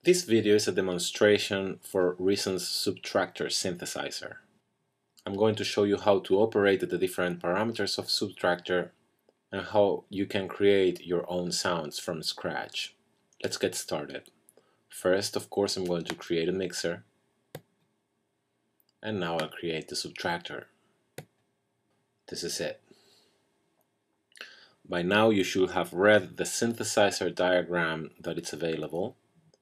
This video is a demonstration for Reason's Subtractor synthesizer. I'm going to show you how to operate the different parameters of Subtractor and how you can create your own sounds from scratch. Let's get started. First, of course, I'm going to create a mixer, and now I'll create the Subtractor. This is it. By now you should have read the synthesizer diagram that is available,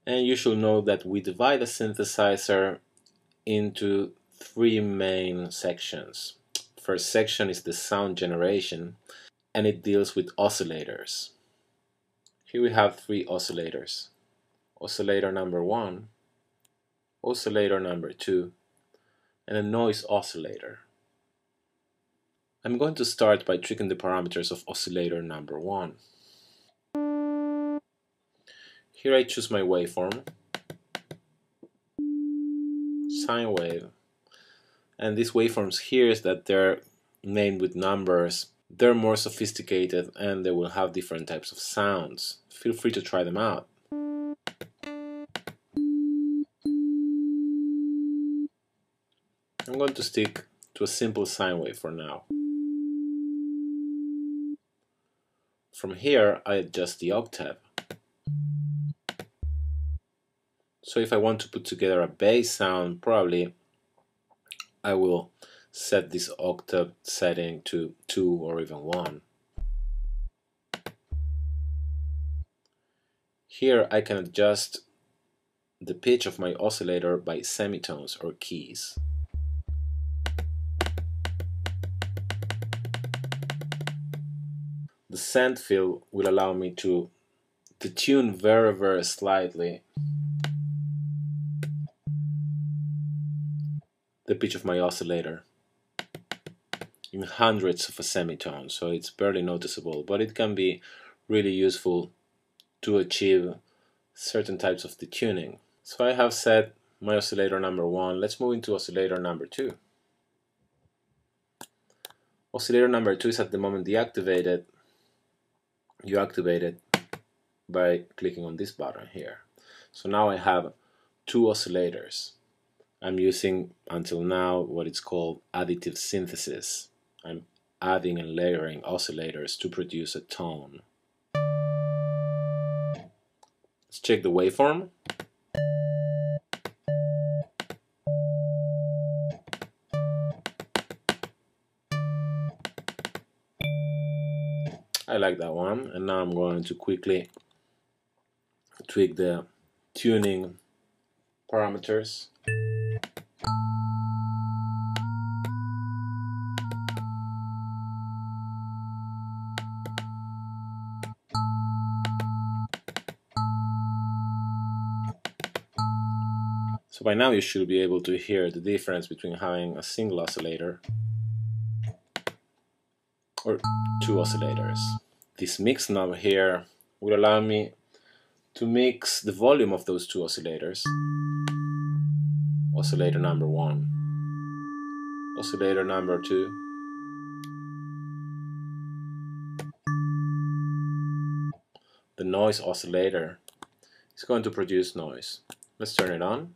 and you should know that we divide the synthesizer into three main sections. First section is the sound generation, and it deals with oscillators. Here we have three oscillators: oscillator number 1, oscillator number 2, and a noise oscillator. I'm going to start by tweaking the parameters of oscillator number 1. Here I choose my waveform, sine wave, and these waveforms here is that they're named with numbers. They're more sophisticated and they will have different types of sounds. Feel free to try them out. I'm going to stick to a simple sine wave for now. From here I adjust the octave. So if I want to put together a bass sound, probably I will set this octave setting to 2 or even 1. Here I can adjust the pitch of my oscillator by semitones or keys. The send field will allow me to detune very slightly the pitch of my oscillator in hundredths of a semitone, so it's barely noticeable, but it can be really useful to achieve certain types of detuning. So I have set my oscillator number 1. Let's move into oscillator number 2. Oscillator number 2 is at the moment deactivated. You activate it by clicking on this button here. So now I have 2 oscillators. I'm using until now what is called additive synthesis. I'm adding and layering oscillators to produce a tone. Let's check the waveform. I like that one, and now I'm going to quickly tweak the tuning parameters. So by now you should be able to hear the difference between having a single oscillator or 2 oscillators. This mix knob here will allow me to mix the volume of those 2 oscillators. Oscillator number 1, oscillator number 2, the noise oscillator is going to produce noise. Let's turn it on.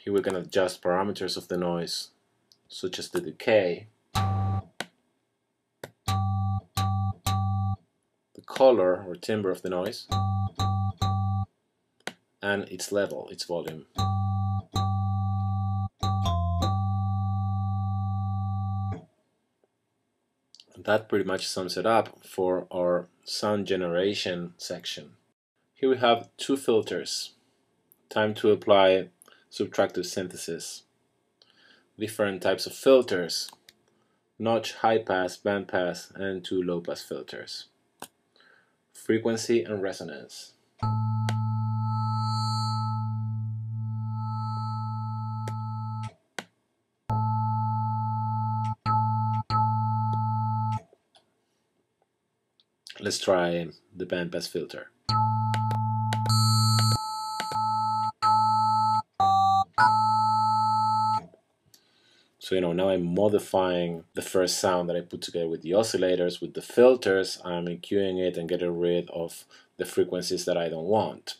Here we can adjust parameters of the noise, such as the decay, the color or timbre of the noise, and its level, its volume. That pretty much sums it up for our sound generation section. Here we have 2 filters. Time to apply subtractive synthesis. Different types of filters: notch, high pass, band pass, and 2 low pass filters. Frequency and resonance. Let's try the bandpass filter. So, now I'm modifying the first sound that I put together with the oscillators. With the filters, I'm EQing it and getting rid of the frequencies that I don't want.